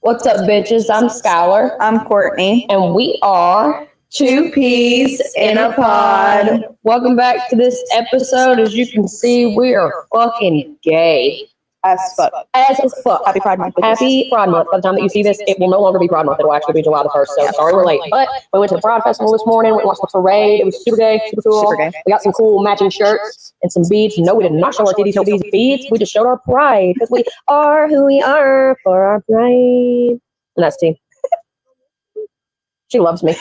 What's up, bitches? I'm Skylar. I'm Courtney. And we are Two Peas in a Pod. Welcome back to this episode. As you can see, we are fucking gay. As fuck. As fuck. Happy Pride Month. Happy Pride Month. By the time that you see this, it will no longer be Pride Month. It will actually be July the 1st. So sorry we're late. But we went to the Pride Festival this morning. We watched the parade. It was super gay, super cool. Super gay. We got some cool matching shirts and some beads. No, we did not show our titties with these beads. We just showed our pride because we are who we are for our pride. And that's T. She loves me.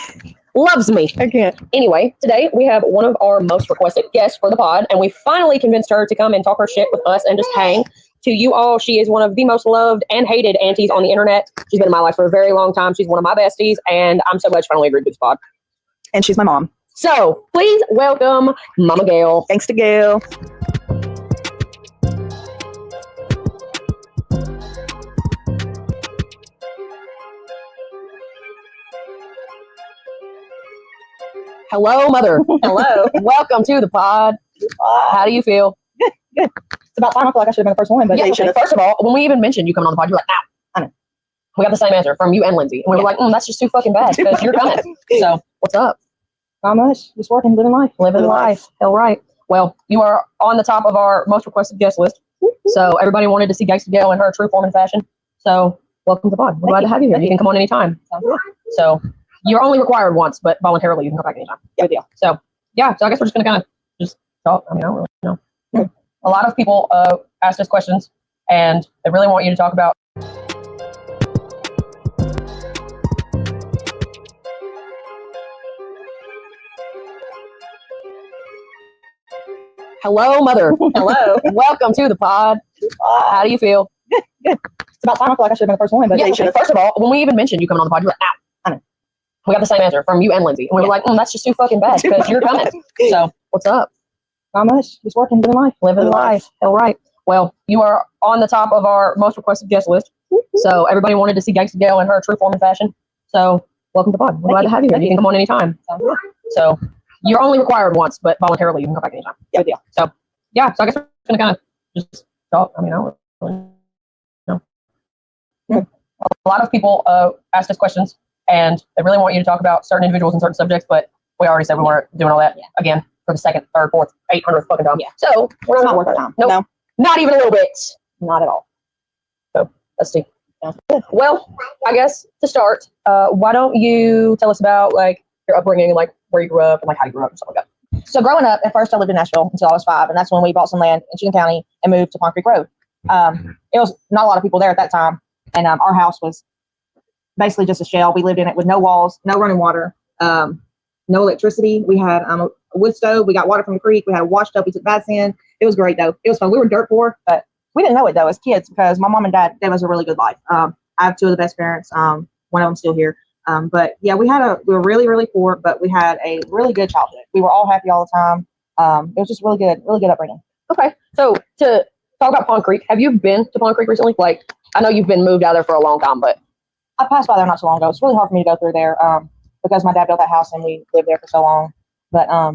Loves me. I can't. Anyway, today we have one of our most requested guests for the pod, and we finally convinced her to come and talk her shit with us and just hang. To you all, she is one of the most loved and hated aunties on the internet. She's been in my life for a very long time. She's one of my besties, and I'm so glad she finally agreed to this pod. And she's my mom. So please welcome Mama Gail. Thanks to Gail. Hello, Mother. Hello. Welcome to the pod. How do you feel? Good. It's about time. I feel like I should have been the first one, but Yeah, you should have. first of all, when we even mentioned you coming on the pod, you're like, nah, I know. We got the same answer from you and Lindsay. And we were like, that's just too fucking bad because you're coming. So what's up? Not much. Just working, living life. Living life. Hell right. Well, you are on the top of our most requested guest list. So everybody wanted to see Gangsta Gail in her true form and fashion. So welcome to the pod. We're glad to have you here. You can come on anytime. So you're only required once, but voluntarily you can come back anytime. Good deal. So yeah, so I guess we're just gonna kind of just talk. I mean, I don't really know. A lot of people asked us questions, and they really want you to talk about. Hello, Mother. Hello. Welcome to the pod. How do you feel? Good. It's about time. I feel like I should have been the first one, but Yeah, you should have. first of all, when we even mentioned you coming on the pod, you're like, nah, I know. We got the same answer from you and Lindsay. And we were like, that's just too fucking bad because you're coming. So what's up? Not much. Just working, living life. Living life. Hell right. Well, you are on the top of our most requested guest list. So everybody wanted to see Gangsta Gail in her true form and fashion. So welcome to the pod. We're glad to have you here. You can come on anytime. So you're only required once, but voluntarily you can come back anytime. Good deal. So yeah, so I guess we're gonna kind of just talk. I mean, I don't really know. A lot of people asked us questions, and they really want you to talk about certain individuals and certain subjects, but we already said we weren't doing all that again for the second, third, fourth, 800th fucking time. Yeah. So we're It's not not worth our time. Nope. No. Not even a little bit. Not at all. So let's see. Sounds good. Well, I guess to start, why don't you tell us about like your upbringing and like where you grew up and like how you grew up and stuff like that. So growing up, at first I lived in Nashville until I was 5, and that's when we bought some land in Chicken County and moved to Pond Creek Road. It was not a lot of people there at that time, and our house was basically just a shell. We lived in it with no walls, no running water, no electricity. We had a wood stove. We got water from the creek. We had a wash tub. We took baths in. It was great though. It was fun. We were dirt poor, but we didn't know it though as kids because my mom and dad gave us a really good life. I have 2 of the best parents. One of them still here. But yeah, we were really, really poor, but we had a really good childhood. We were all happy all the time. It was just really good upbringing. Okay. So to talk about Pond Creek, have you been to Pond Creek recently? Like, I know you've been moved out there for a long time, but I passed by there not so long ago. It's really hard for me to go through there because my dad built that house and we lived there for so long. But I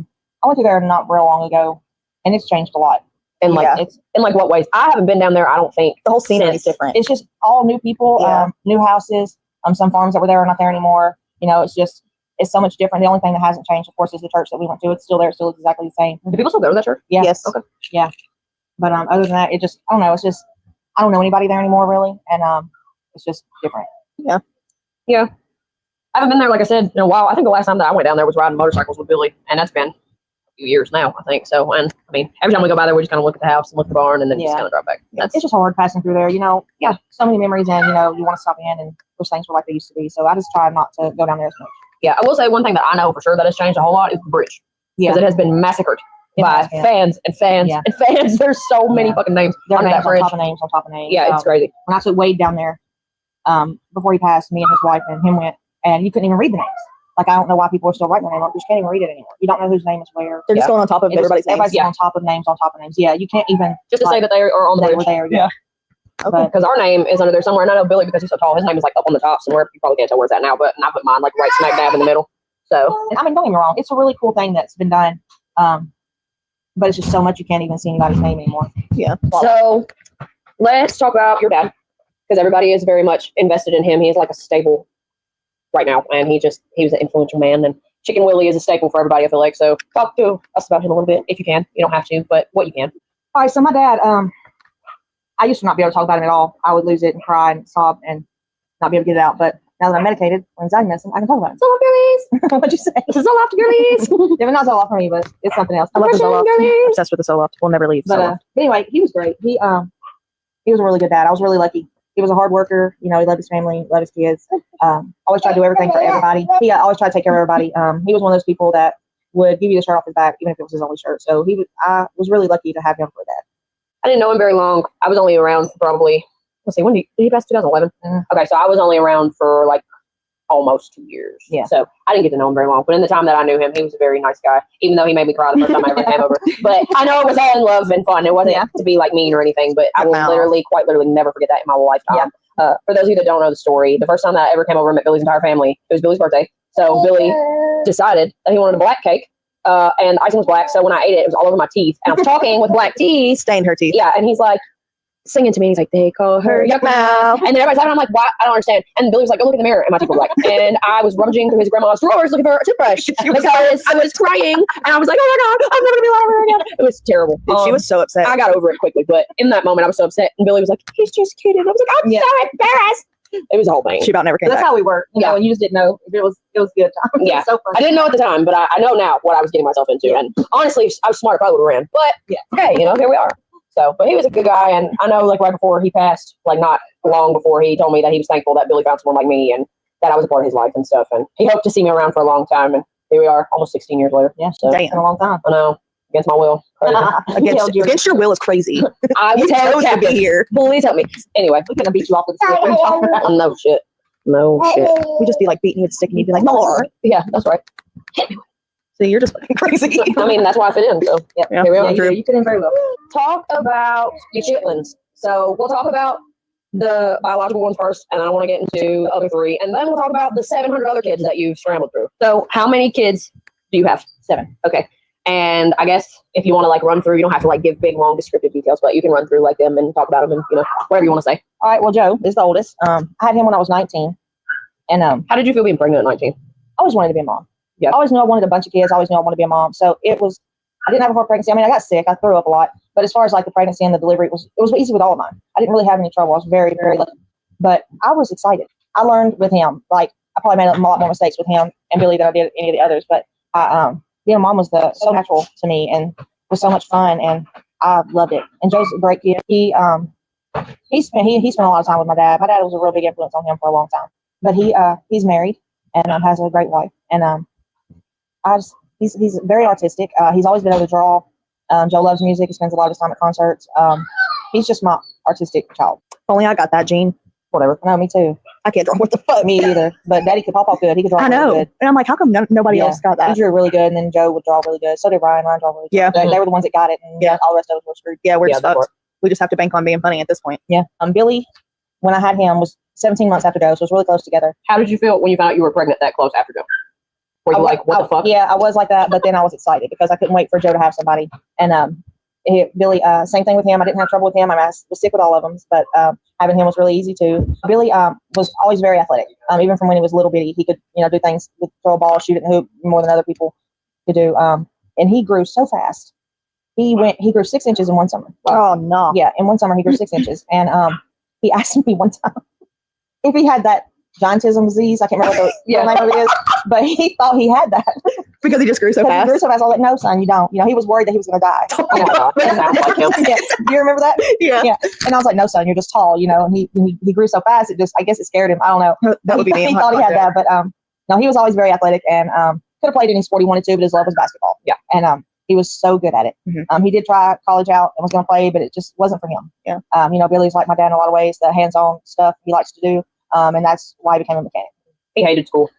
went through there not real long ago, and it's changed a lot. in like it's in like what ways? I haven't been down there. I don't think The whole scenery is different. It's just all new people, new houses. Some farms that were there are not there anymore. You know, it's so much different. The only thing that hasn't changed, of course, is the church that we went to. It's still there. It still looks exactly the same. Do people still go to that church? Yeah. Yes. Okay. Yeah. But other than that, I don't know. It's just, I don't know anybody there anymore, really. And it's just different. Yeah. I haven't been there, like I said, in a while. I think the last time that I went down there was riding motorcycles with Billy, and that's been a few years now, I think. So, and I mean, every time we go by there, we just kind of look at the house and look at the barn, and then just kind of drive back. It's just hard passing through there. You know, so many memories, and, you know, you want to stop in and wish things were like they used to be. So I just try not to go down there as much. Yeah, I will say one thing that I know for sure that has changed a whole lot is the bridge. Yeah. Because it has been massacred by fans and fans and fans. There's so many fucking names There are on that names on bridge. top of names on top of names. Yeah, it's crazy. When I took Wade down there, before he passed, me and his wife and him went, and you couldn't even read the names. Like, I don't know why people are still writing their name up. You just can't even read it anymore. You don't know whose name is where. They're just going on top of everybody's names. Everybody's on top of names on top of names. Yeah, you can't even Just to say that they are on the they bridge. were there. Yeah. Okay. Because our name is under there somewhere, and I know Billy, because he's so tall, his name is like up on the top somewhere. You probably can't tell where it's at now, but and I put mine like right smack dab in the middle. So I mean, don't get me wrong. It's a really cool thing that's been done. But it's just so much you can't even see anybody's name anymore. Yeah. So let's talk about your dad. because everybody is very much invested in him. He is like a staple right now, and he was an influential man. And Chicken Willie is a staple for everybody, I feel like. So talk to us about him a little bit if you can. You don't have to, but what you can. All right, so my dad, I used to not be able to talk about him at all. I would lose it and cry and sob and not be able to get it out. But now that I'm medicated for anxiety medicine, I can talk about it. Zoloft girlies. What'd you say? This is Zoloft girlies. Yeah, but not Zoloft for me, but it's something else. I love the Zoloft. Girlies. Obsessed with the Zoloft. We'll never leave. But anyway, he was great. He was a really good dad. I was really lucky. He was a hard worker. You know, he loved his family, loved his kids. Always tried to do everything for everybody. He always tried to take care of everybody. He was one of those people that would give you the shirt off his back, even if it was his only shirt. So I was really lucky to have him for that. I didn't know him very long. I was only around for probably, let's see, when did he pass? 2011? Okay, so I was only around for like almost 2 years. Yeah. So I didn't get to know him very long. But in the time that I knew him, he was a very nice guy, even though he made me cry the first time I ever came over. But I know it was all in love and fun. It wasn't to be like mean or anything, but I will quite literally never forget that in my lifetime. Yeah. For those of you that don't know the story, the first time that I ever came over and met Billy's entire family, it was Billy's birthday. So Billy decided that he wanted a black cake. And the icing was black, so when I ate it, it was all over my teeth. And I was talking with black teeth. Stained her teeth. Yeah, and he's like, singing to me. He's like, they call her Yuck Mouth. And then everybody's laughing. I'm like, what? I don't understand. And Billy was like, go look in the mirror. And my teeth were black. And I was rummaging through his grandma's drawers looking for a toothbrush because I was crying. And I was like, oh my God, I'm never going to be allowed over again. It was terrible. She was so upset. I got over it quickly. But in that moment, I was so upset. And Billy was like, he's just kidding. I was like, I'm so embarrassed. It was a whole thing. She about never came back. That's how we were. You know, and you just didn't know. It was good time. Yeah. So funny. I didn't know at the time, but I know now what I was getting myself into. And honestly, if I was smart, I probably would have ran. But hey, here we are. So, but he was a good guy, and I know, like, right before he passed, like, not long before, he told me that he was thankful that Billy found someone like me, and that I was a part of his life and stuff, and he hoped to see me around for a long time, and here we are, almost 16 years later. Yeah, so it's been a long time. I know, against my will. Against your will is crazy. I was held captive here. Please help me. Anyway, we couldn't beat you off with a stick. No shit. No shit. We'd just be, like, beating you with a stick, and you'd be like, more. Yeah, that's right. So you're just fucking crazy. I mean, that's why I fit in. So here we are. You fit in very well. Talk about your chitlins. So we'll talk about the biological ones first, and I want to get into the other three, and then we'll talk about the 700 other kids that you've scrambled through. So how many kids do you have? 7. Okay. And I guess if you want to like run through, you don't have to like give big, long, descriptive details, but you can run through like them and talk about them and whatever you want to say. All right. Well, Joe is the oldest. I had him when I was 19, and how did you feel being pregnant at 19? I always wanted to be a mom. Yeah. I always knew I wanted a bunch of kids. I always knew I wanted to be a mom. So I didn't have a hard pregnancy. I mean, I got sick. I threw up a lot. But as far as like the pregnancy and the delivery, it was easy with all of mine. I didn't really have any trouble. I was very, very lucky. But I was excited. I learned with him. Like, I probably made a lot more mistakes with him and Billy than I did any of the others. But being a mom was so natural to me and was so much fun. And I loved it. And Joe's a great kid. He spent a lot of time with my dad. My dad was a real big influence on him for a long time. But he's married and has a great wife. And he's very artistic. He's always been able to draw. Joe loves music. He spends a lot of his time at concerts. He's just my artistic child. Only I got that gene. Whatever. No, me too. I can't draw. What the fuck? Me either. But Daddy could pop good. He could draw. I know. Really good. And I'm like, how come nobody else got that? He drew really good, and then Joe would draw really good. So did Ryan. Ryan draw really good. Yeah. They were the ones that got it, and all the rest of us were screwed. Yeah, we're just fucked. We just have to bank on being funny at this point. Yeah. Billy, when I had him, was 17 months after Joe, so it was really close together. How did you feel when you found out you were pregnant that close after Joe? Were you like, what the fuck? Yeah, I was like that, but then I was excited because I couldn't wait for Joe to have somebody. And Billy, same thing with him. I didn't have trouble with him. I was sick with all of them, but having him was really easy too. Billy was always very athletic. Even from when he was little bitty, he could do things, throw a ball, shoot it in the hoop more than other people could do. And he grew so fast. He grew 6 inches in one summer. Oh no! Yeah, in one summer he grew 6 inches, and he asked me one time if he had that giantism disease. I can't remember what the name of it is, but he thought he had that because he just grew so fast. He grew so fast. I was like, no, son, you don't. He was worried that he was going to die. Do you remember that? Yeah. And I was like, no, son, you're just tall. And he grew so fast. I guess it scared him. I don't know. That would be me. He thought he had that, but no, he was always very athletic and could have played any sport he wanted to, but his love was basketball. Yeah. And he was so good at it. Mm-hmm. He did try college out and was going to play, but it just wasn't for him. Yeah. Billy's like my dad in a lot of ways. The hands-on stuff he likes to do. And that's why he became a mechanic. He hated school.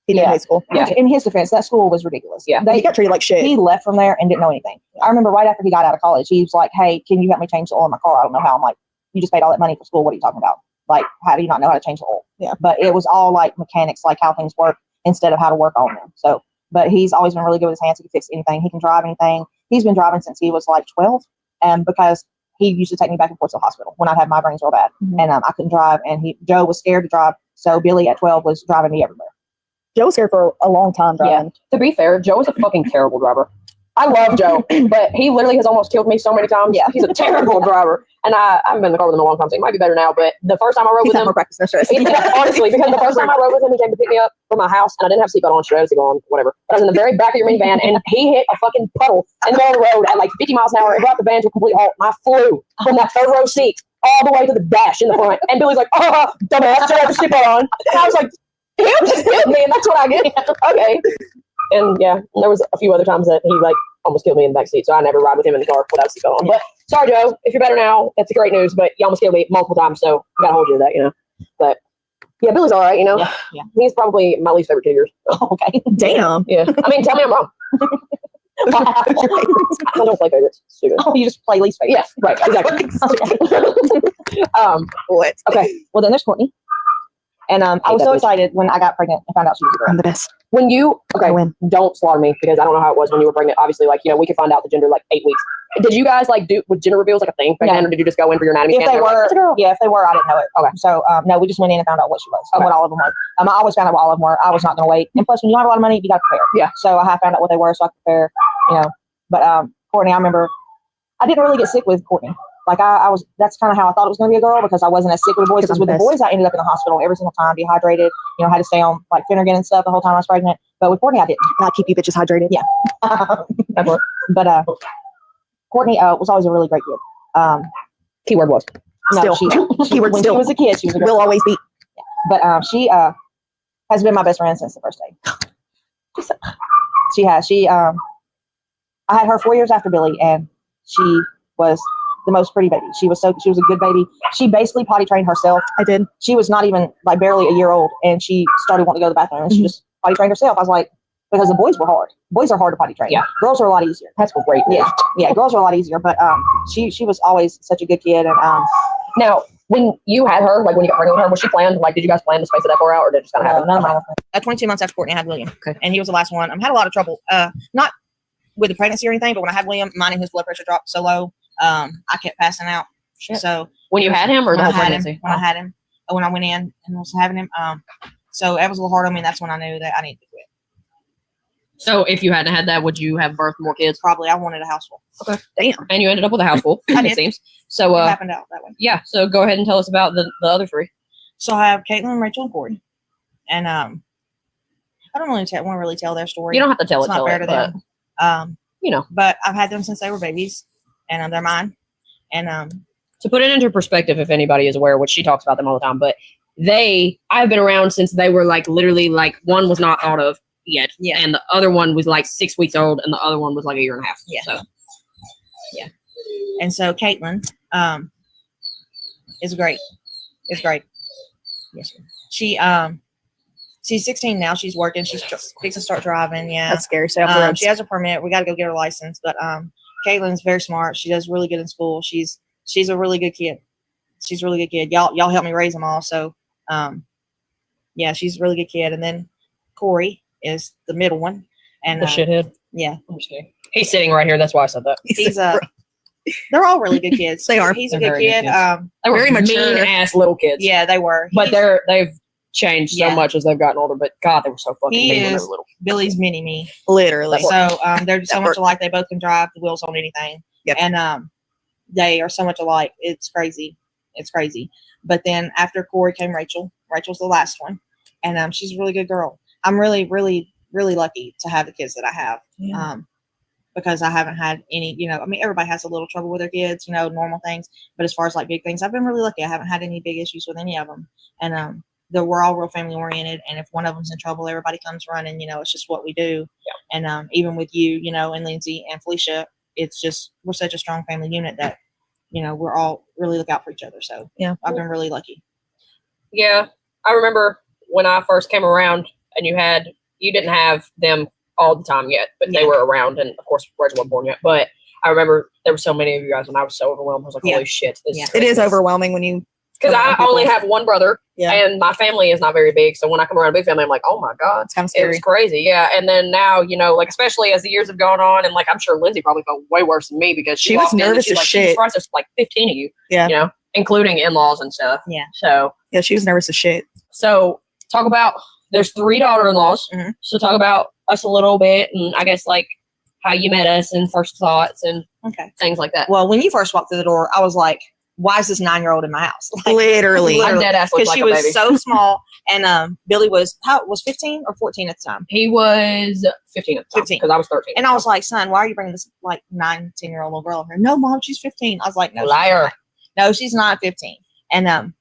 He did hate school. Yeah. In his defense, that school was ridiculous. Yeah. He got treated like shit. He left from there and didn't know anything. I remember right after he got out of college, he was like, hey, can you help me change the oil in my car? I don't know how. I'm like, you just paid all that money for school. What are you talking about? Like, how do you not know how to change the oil? Yeah. But it was all like mechanics, like how things work instead of how to work on them. So, but he's always been really good with his hands. He can fix anything. He can drive anything. He's been driving since he was like 12. And because he used to take me back and forth to the hospital when I'd have migraines real bad. And I couldn't drive. And Joe was scared to drive. So Billy at 12 was driving me everywhere. Joe was here for a long time driving. To be fair, Joe is a fucking terrible driver. I love Joe, but he literally has almost killed me so many times. Yeah. He's a terrible driver. And I haven't been in the car with him in a long time, so he might be better now. But the first time I rode He's with had him, more practice, no stress. honestly, because the first time I rode with him, he came to pick me up from my house, and I didn't have seatbelt on, should on, whatever. But I was in the very back of your minivan, and he hit a fucking puddle in the middle of the road at like 50 miles an hour. It brought the van to a complete halt, and I flew from that third row seat all the way to the dash in the front. And Billy's like, "Oh, dumbass, should I have the seatbelt on?" And I was like, "He just hit me, and that's what I get." Okay. And yeah, there was a few other times that he like almost killed me in the back seat, so I never ride with him in the car without a seatbelt on. But sorry, Joe, if you're better now, that's great news. But you almost killed me multiple times, so I gotta hold you to that, you know. But yeah, Billy's all right, you know. Yeah. He's probably my least favorite kid of yours. Okay. Damn. Yeah, I mean, tell me I'm wrong. I don't play favorites. Stupid. Oh, you just play least favorite. Yeah, right, exactly. What? Okay. Well, then there's Courtney. And I was so excited when I got pregnant and found out she was a girl. I'm the best. When you I win. don't slaughter me because I don't know how it was when you were pregnant. Obviously, like, you know, we could find out the gender like 8 weeks. Did you guys like do with gender reveals like a thing back then, or did you just go in for your anatomy If scan? they were, if they were, I didn't know it. Okay. So no, we just went in and found out what she was, and what all of them were. I always found out what all of them were. I was not going to wait. And plus, when you have a lot of money, you got to prepare. Yeah. So I found out what they were, so I could prepare. You know, but Courtney, I remember I didn't really get sick with Courtney. Like I was, that's kind of how I thought it was going to be a girl because I wasn't as sick with the boys. Because with the boys, I ended up in the hospital every single time, dehydrated. You know, had to stay on like Finnegan and stuff the whole time I was pregnant. But with Courtney, I didn't. I'll keep you bitches hydrated. Yeah. But Courtney was always a really great kid. Keyword was. No, Still. Keyword when still. she was a kid, she was a girl. Will always be. But she has been my best friend since the first day. She has. I had her 4 years after Billy, and she was the most pretty baby. She was a good baby. She basically potty trained herself. I did. She was not even like barely a year old, and she started wanting to go to the bathroom, and she just potty trained herself. I was like, because the boys were hard. Boys are hard to potty train. Yeah. Girls are a lot easier. That's great. Yeah. Girls are a lot easier, but she was always such a good kid, and Now, when you had her, like when you got pregnant with her, was she planned? Like, did you guys plan to space it that far out, or did it just kind of happen? none of mine were 22 months after Courtney, I had William. Okay. And he was the last one. I had a lot of trouble. Not with the pregnancy or anything, but when I had William, mine and his blood pressure dropped so low, I kept passing out. Shit. So When you had him, or when the I whole had pregnancy? him, when I had him, when I went in and was having him, so it was a little hard on me. And that's when I knew that I needed to quit. So if you hadn't had that, would you have birthed more kids? Probably, I wanted a house full. Okay. Damn. And you ended up with a house full, I it did. seems. So It happened out that way. yeah. So go ahead and tell us about the other three. So I have Caitlin, Rachel, and Corey, and I don't really want to really tell their story. You don't have to tell It's it. not Tell fair it, to them. but, you know, But I've had them since they were babies, and they're mine. And to put it into perspective, if anybody is aware, which she talks about them all the time, but I've been around since they were like literally like one was not thought of yet, Yeah. and the other one was like 6 weeks old, and the other one was like a year and a half. Yeah. So and so Caitlin is great. It's great. Yes. She's 16 now. She's working. She's fixing to start driving. Yeah. That's scary. Stay off the roads. She has a permit. We got to go get her license. But Caitlin's very smart. She does really good in school. She's a really good kid. She's a really good kid. Y'all helped me raise them all. So yeah, she's a really good kid. And then Corey is the middle one. And the shithead. yeah, I'm just kidding. He's sitting right here. That's why I said that. he's they're all really good kids. They are. He's a They're good very good kid. kids. They were Very mature. mean ass little kids. Yeah, they were. But they've changed so Yeah. much as they've gotten older. But God, they were so fucking He mean when they is- were little. Billy's mini me. Literally. So they're so That much worked. alike. They both can drive the wheels on anything. Yep. And they are so much alike. It's crazy. It's crazy. But then after Corey came Rachel. Rachel's the last one, and she's a really good girl. I'm really, really, really lucky to have the kids that I have. Yeah. Because I haven't had any. I mean, everybody has a little trouble with their kids. Normal things. But as far as like big things, I've been really lucky. I haven't had any big issues with any of them. And we're all real family oriented, and if one of them's in trouble, everybody comes running. It's just what we do. Yeah. And even with you, and Lindsay and Felicia, it's just we're such a strong family unit that we're all really look out for each other. So Yeah. I've been really lucky. Yeah, I remember when I first came around, and you didn't have them all the time yet, but they Yeah. were around, and of course Rachel wasn't born yet. But I remember there were so many of you guys, and I was so overwhelmed. I was like, Yeah. holy shit, this Yeah. is It is crazy. overwhelming when you because I only have one brother, Yeah. and my family is not very big. So when I come around a big family, I'm like, oh my god, It's kind of it scary. was crazy. Yeah, and then now, like especially as the years have gone on, and like I'm sure Lindsay probably felt way worse than me because She was walked in and nervous she's as like, shit. Jesus Christ, there's like 15 of you. Yeah. Including in-laws and stuff. Yeah. So Yeah, she was nervous as shit. talk about. There's 3 daughter-in-laws. Mm-hmm. So talk about us a little bit, and I guess like how you met us and first thoughts and things like that. Well, when you first walked through the door, I was like, why is this 9-year-old in my house? Like, Literally. I'm dead ass because like she a was baby. so small, and Billy was 15 or 14 at the time. He was 15 at the time 15. because I was 13. And I was like, son, why are you bringing this like 9-10-year-old little girl here? No, mom, she's 15. I was like, no, liar. she's not 15. And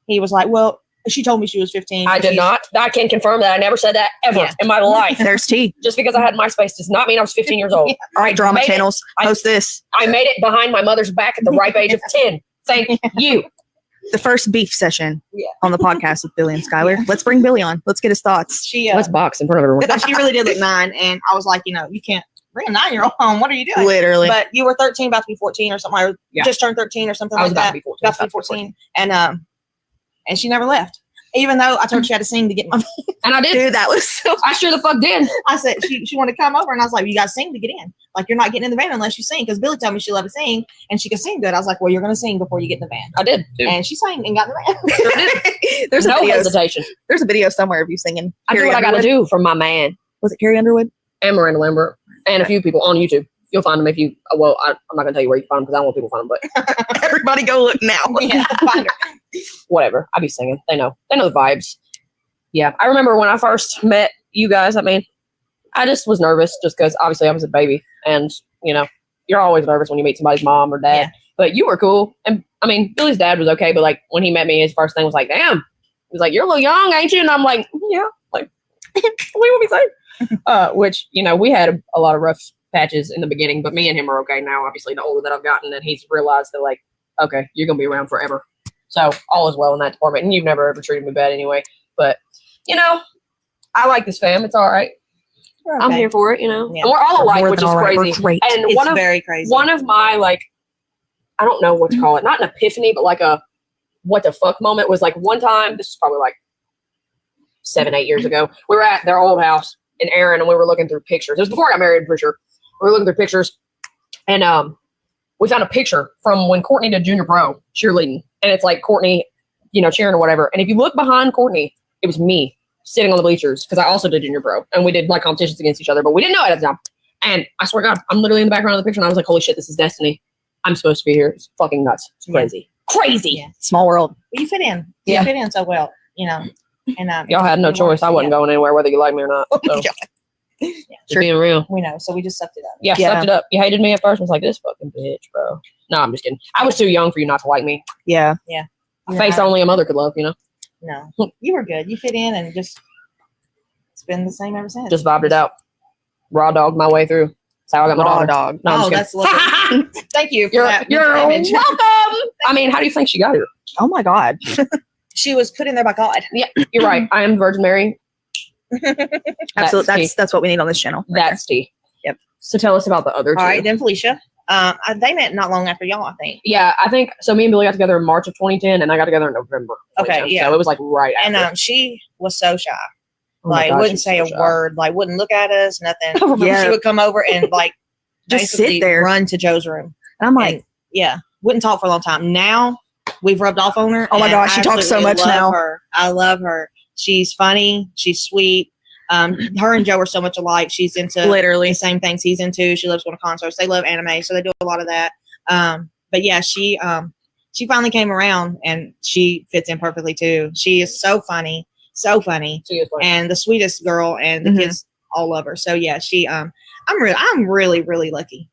he was like, well, she told me she was 15. I did not. I can confirm that. I never said that ever Yeah. in my life. There's tea. Just because I had MySpace does not mean I was 15 years old. All right, drama Made it. channels. Post this. I made it behind my mother's back at the ripe age of 10. Thank you. The first beef session Yeah. on the podcast with Billy and Skylar. Let's bring Billy on. Let's get his thoughts. She, Let's box in front of everyone. she really did look 9. And I was like, you can't bring a 9-year-old home. What are you doing? Literally. But you were 13, about to be 14 or something. Or Yeah. just turned 13 or something I was like about that. to be 14. About to be 14. And she never left. Even though I told her she had to sing to get my And I did. Dude, that was so I sure the fuck did. I said she wanted to come over, and I was like, you got to sing to get in. Like, you're not getting in the van unless you sing. Because Billy told me she loved to sing, and she could sing good. I was like, well, you're going to sing before you get in the van. I did. Dude. And she sang and got in the van. Sure did. there's no a video. hesitation. There's a video somewhere of you singing. I do Carrie what I got to Underwood. do for my man. Was it Carrie Underwood? And Miranda Lambert. And a few people on YouTube. You'll find them if you, I'm not going to tell you where you find them because I don't want people to find them, but Everybody go look now. Yeah, find her. whatever. I be singing. They know the vibes. Yeah. I remember when I first met you guys, I just was nervous just because obviously I was a baby and, you're always nervous when you meet somebody's mom or dad, Yeah. but you were cool. And Billy's dad was okay, but like when he met me, his first thing was like, damn, he was like, you're a little young, ain't you? And I'm like, yeah, like, what do you want me to say? Which, we had a lot of rough patches in the beginning, but me and him are okay now. Obviously, the older that I've gotten, and he's realized that like, okay, you're gonna be around forever. So all is well in that department, and you've never ever treated me bad anyway. But I like this fam. It's all right. We're I'm okay. here for it. Yeah. And we're all alike, More which than is all right. crazy. We're great. And It's very crazy. one of my like, I don't know what to call it, not an epiphany, but like a what the fuck moment was like one time. This is probably like 7-8 years ago. We were at their old house in Aaron, and we were looking through pictures. It was before I got married, I'm pretty sure. We were looking through pictures, and we found a picture from when Courtney did junior pro cheerleading, and it's like Courtney, cheering or whatever. And if you look behind Courtney, it was me sitting on the bleachers because I also did junior pro, and we did like competitions against each other, but we didn't know it at the time. And I swear to God, I'm literally in the background of the picture, and I was like, "Holy shit, this is destiny! I'm supposed to be here." It's fucking nuts. It's crazy, crazy. Yeah. Small world. Well, you fit in. Yeah. You fit in so well, And Y'all had no choice. I wasn't going anywhere, whether you like me or not. So, Yeah. just being real. We know, so we just sucked it up. Yeah, Yeah. sucked it up. You hated me at first. I was like, this fucking bitch, bro. No, I'm just kidding. I was too young for you not to like me. Yeah. A face only a mother could love, No, you were good. You fit in, and just it's been the same ever since. Just vibed it out. Raw dog my way through. That's how I got my Raw daughter. dog. No, I'm Oh, just that's kidding. lovely. Thank you for You're that. welcome. image. How do you think she got here? Oh my God. She was put in there by God. Yeah, you're right. I am Virgin Mary. Absolutely. That's what we need on this channel. That's tea. Yep. So tell us about the other two. All right, then Felicia. They met not long after y'all, I think. Yeah, I think so. Me and Billy got together in March of 2010, and I got together in November. of Okay, 2010. yeah. So it was like right after. And she was so shy. Oh my God, Wouldn't she's say so a shy. word. Wouldn't look at us. Nothing. Yeah. She would come over and Just sit basically there. run to Joe's room. And I'm like, And, yeah, wouldn't talk for a long time. Now we've rubbed off on her. Oh my and gosh, she I talks so absolutely much love now. Her. I love her. She's funny. She's sweet. Her and Joe are so much alike. She's into literally. the same things he's into. She loves going to concerts. They love anime, so they do a lot of that. But yeah, she finally came around, and she fits in perfectly too. She is so funny, She is funny. and the sweetest girl, and the Mhm. kids all love her. So yeah, I'm really really lucky.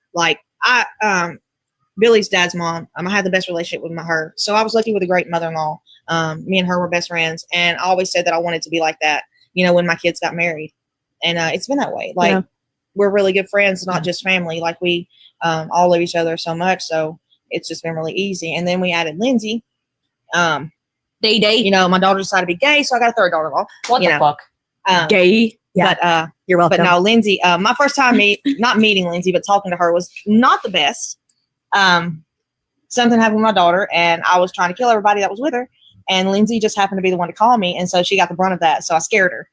Billy's dad's mom, I had the best relationship with her, so I was lucky with a great mother-in-law. Me and her were best friends, and I always said that I wanted to be like that. When my kids got married, and it's been that way. Yeah. We're really good friends, not just family. We all love each other so much, so it's just been really easy. And then we added Lindsay. Day. My daughter decided to be gay, so I got a third daughter-in-law. What you the know. fuck? Gay. Yeah. But You're welcome. But no, Lindsay, my first time not meeting Lindsay, but talking to her was not the best. something happened with my daughter, and I was trying to kill everybody that was with her. And Lindsay just happened to be the one to call me, and so she got the brunt of that. So I scared her.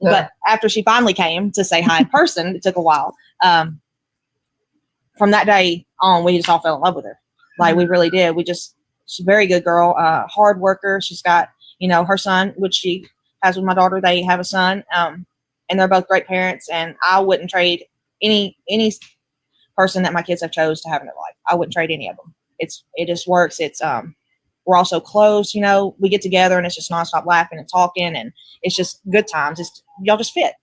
But after she finally came to say hi in person, it took a while. From that day on, we just all fell in love with her. Like we really did. She's a very good girl, hard worker. She's got, her son, which she has with my daughter. They have a son, and they're both great parents. And I wouldn't trade any person that my kids have chose to have in their life. I wouldn't trade any of them. It just works. It's we're all so close, we get together and it's just nonstop laughing and talking, and it's just good times. Y'all just fit.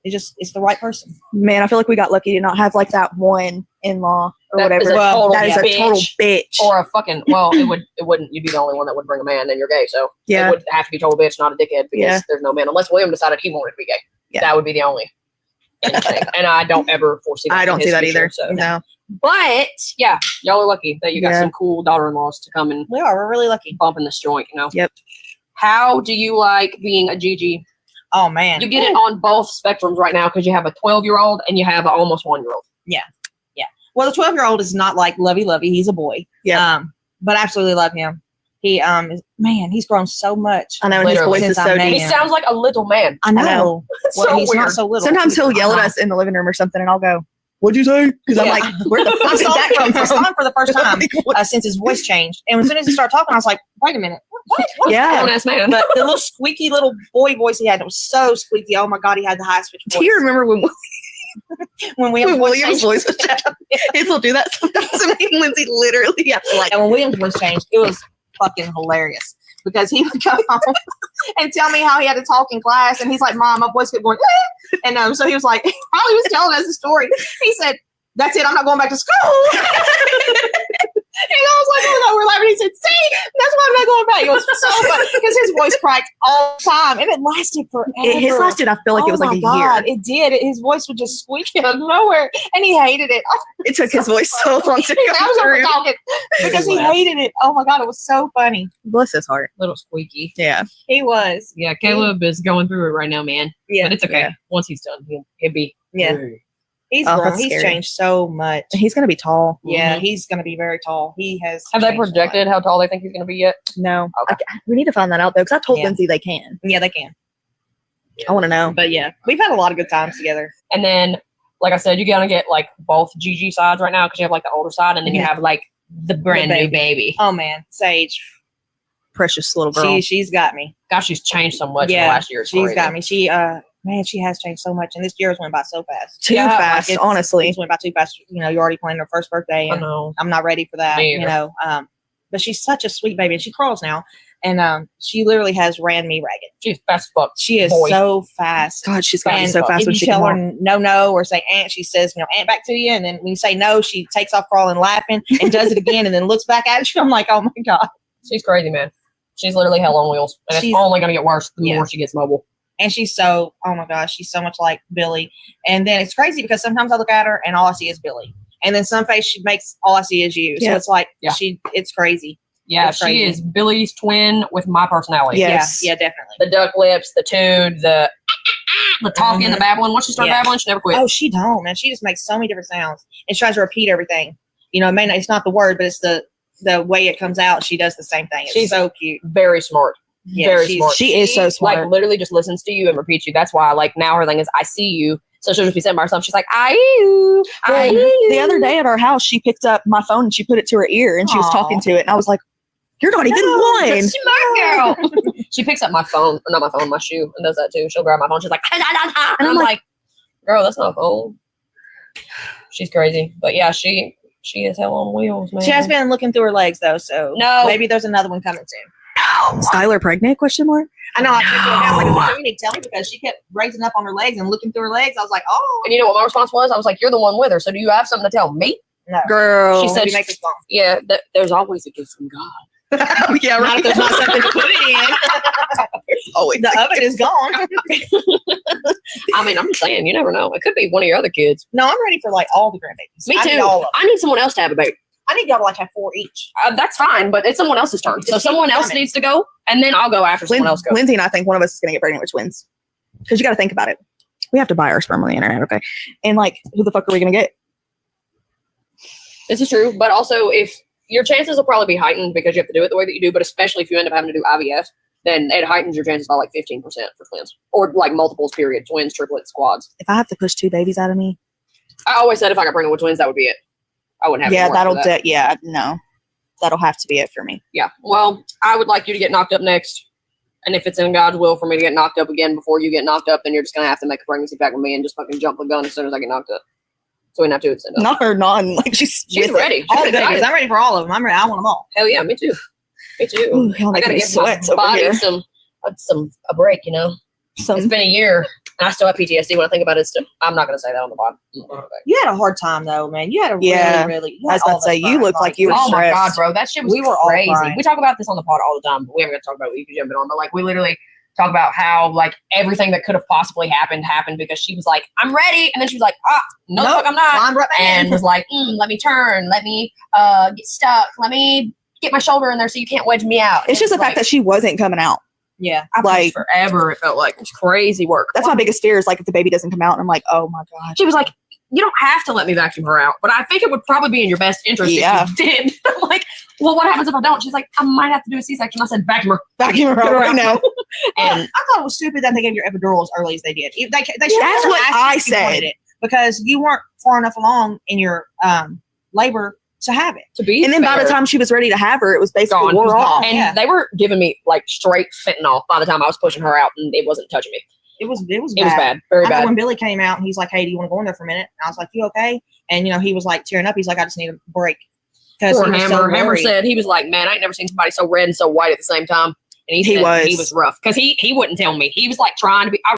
It's the right person. Man, I feel like we got lucky to not have like that one in-law or whatever. Is a total bitch. Or a fucking, it wouldn't, you'd be the only one that would bring a man and you're gay. So yeah, it would have to be total bitch, not a dickhead, because there's no man, unless William decided he wanted to be gay. Yeah. That would be the only thing. And I don't ever foresee that. I don't see that future, either. So. No. But yeah, y'all are lucky that you got some cool daughter-in-laws to come and we're really lucky. Bump in this joint, Yep. How do you like being a Gigi? Oh man, you get it on both spectrums right now because you have a 12-year-old and you have an almost 1-year-old. Yeah. Well, the 12-year-old is not like lovey. He's a boy. Yeah. But absolutely love him. He he's grown so much. I know, and his voice is so deep. He sounds like a little man. I know. Well, he's not so little. Sometimes he'll yell at us in the living room or something, and I'll go, "What'd you say?" Because I'm like, "Where the fuck did that come from?" I saw him for the first time since his voice changed, and as soon as he started talking, I was like, "Wait a minute, what?" Grown-ass man. But the little squeaky little boy voice he had, it was so squeaky. Oh my god, he had the highest pitch voice. Do you remember when William's voice was changed? Kids will do that sometimes. I mean, Lindsay literally have to and when William's voice changed, it was fucking hilarious. Because he would come home and tell me how he had to talk in class, and he's like, "Mom, my voice kept going," and so he was like, while he was telling us the story, he said, "That's it, I'm not going back to school." And I was like, "Oh no, we're laughing." He said, "See, that's why I'm not going back." It was so funny because his voice cracked all the time, and it lasted forever. His lasted, I feel like it was like a year. It did. His voice would just squeak out of nowhere, and he hated it. It took his voice so long to come through talking because he hated it. Oh my god, it was so funny. Bless his heart. Little squeaky. Yeah, he was. Yeah, Caleb is going through it right now, man. Yeah, but it's okay. Yeah. Once he's done, he'll be. Yeah. He's grown. He's changed so much. He's gonna be tall. Yeah, he's gonna be very tall. He has. Have they projected how tall they think he's gonna be yet? No. Okay. We need to find that out though, because I told Lindsay they can. Yeah, they can. I want to know. But yeah, we've had a lot of good times together. And then, like I said, you're gonna get like both Gigi sides right now because you have like the older side, and then you have like the brand new baby. Oh man, Sage, precious little girl. She's got me. Gosh, she's changed so much in the last year. She's got me. She has changed so much, and this year's went by so fast. Too fast, honestly. It went by too fast. You're already planning her first birthday, and I know. I'm not ready for that. But she's such a sweet baby, and she crawls now, and she literally has ran me ragged. She's fast as fuck. She is so fast. God, she's gotten so fast. If when you she tell her no, or say aunt, she says aunt back to you, and then when you say no, she takes off crawling, laughing, and does it again, and then looks back at you. I'm like, oh my god, she's crazy, man. She's literally hell on wheels, and it's only gonna get worse the more she gets mobile. And she's oh my gosh, she's so much like Billy. And then it's crazy because sometimes I look at her and all I see is Billy. And then some face she makes all I see is you. So it's like it's crazy. Yeah, she is Billy's twin with my personality. Yes. Yeah, definitely. The duck lips, the tood, the talking, the babbling. Once she starts babbling, she never quits. Oh, she don't, man. She just makes so many different sounds. And she tries to repeat everything. It's not the word, but it's the way it comes out. She does the same thing. She's so cute. Very smart. Yeah, very smart. She is so smart. Like literally just listens to you and repeats you. That's why like now her thing is I see you. So she'll just be sitting by herself. She's like, The other day at our house, she picked up my phone and she put it to her ear and she was talking to it. And I was like, "You're not even one." Smart girl. She picks up my phone, not my phone, my shoe, and does that too. She'll grab my phone. She's like, and I'm like, girl, that's not a phone. She's crazy. But yeah, she is hell on wheels, man. She has been looking through her legs though, so maybe there's another one coming soon. No. Skylar pregnant? Question mark. I know. I checked her out. Like, you need to tell me because she kept raising up on her legs and looking through her legs. I was like, oh. And you know what my response was? I was like, you're the one with her. So do you have something to tell me? No. Girl. She said, yeah, there's always a gift from God. Yeah, right. Not if there's not something to put it in. Always the oven is gone. I mean, I'm just saying, you never know. It could be one of your other kids. No, I'm ready for like all the grandbabies. Me too. I need someone else to have a baby. I need y'all to like have 4 each. That's fine, but it's someone else's turn. So someone else needs to go, and then I'll go after someone else goes. Lindsay and I think one of us is going to get pregnant with twins. Because you got to think about it. We have to buy our sperm on the internet, okay? And like, who the fuck are we going to get? This is true, but also if your chances will probably be heightened because you have to do it the way that you do, but especially if you end up having to do IVF, then it heightens your chances by like 15% for twins. Or like multiples, period. Twins, triplets, quads. If I have to push 2 babies out of me. I always said if I got pregnant with twins, that would be it. I wouldn't have Yeah, any more after that. No. That'll have to be it for me. Yeah. Well, I would like you to get knocked up next. And if it's in God's will for me to get knocked up again before you get knocked up, then you're just going to have to make a pregnancy pact with me and just fucking jump the gun as soon as I get knocked up. So we don't have to extend up. Not her, like she's ready. All the She's babies. excited. I'm ready for all of them. I'm ready. I want them all. Hell yeah, me too. Me too. Ooh, y'all I making gotta me give sweat my over body here. a break, you know. It's been a year, and I still have PTSD when I think about it. I'm not gonna say that on the pod. You had a hard time though, man. You had a Yeah. really. I was about to say, you look like you were Oh my god, stressed. bro, that shit was We were all crazy. crying. We talk about this on the pod all the time, but we haven't got to talk about what you could jump in on. But like, we literally talk about how like everything that could have possibly happened because she was like, "I'm ready," and then she was like, "No, the Nope. fuck, I'm not," I'm right back and in. was like, "Let me turn, let me get stuck, let me get my shoulder in there so you can't wedge me out." It's just the fact that she wasn't coming out. Yeah. I like- pushed forever. It felt like it was crazy work. That's my biggest fear is like if the baby doesn't come out and I'm like, oh my gosh. She was like, "You don't have to let me vacuum her out, but I think it would probably be in your best interest Yeah. if you did." I'm like, "Well, what happens if I don't?" She's like, "I might have to do a C-section." I said, "Vacuum her." Vacuum her out right now. And I thought it was stupid that they gave your epidural as early as they did. They should That's have what asked I you if you wanted said. it, because you weren't far enough along in your labor to have it. to be And then by the fair, time she was ready to have her, it was basically Gone. It wore was off. gone. and Yeah. they were giving me like straight fentanyl by the time I was pushing her out, and it wasn't touching me. It was It was bad, very I know bad. when Billy came out and he's like, "Hey, do you want to go in there for a minute?" And I was like, "You okay?" And he was like tearing up. He's like, "I just need a break." Because Poor he was Hammer. so Hammer worried. said he was like, "Man, I ain't never seen somebody so red and so white at the same time." And he He said was. he was rough because he wouldn't tell me. He was like trying to be. I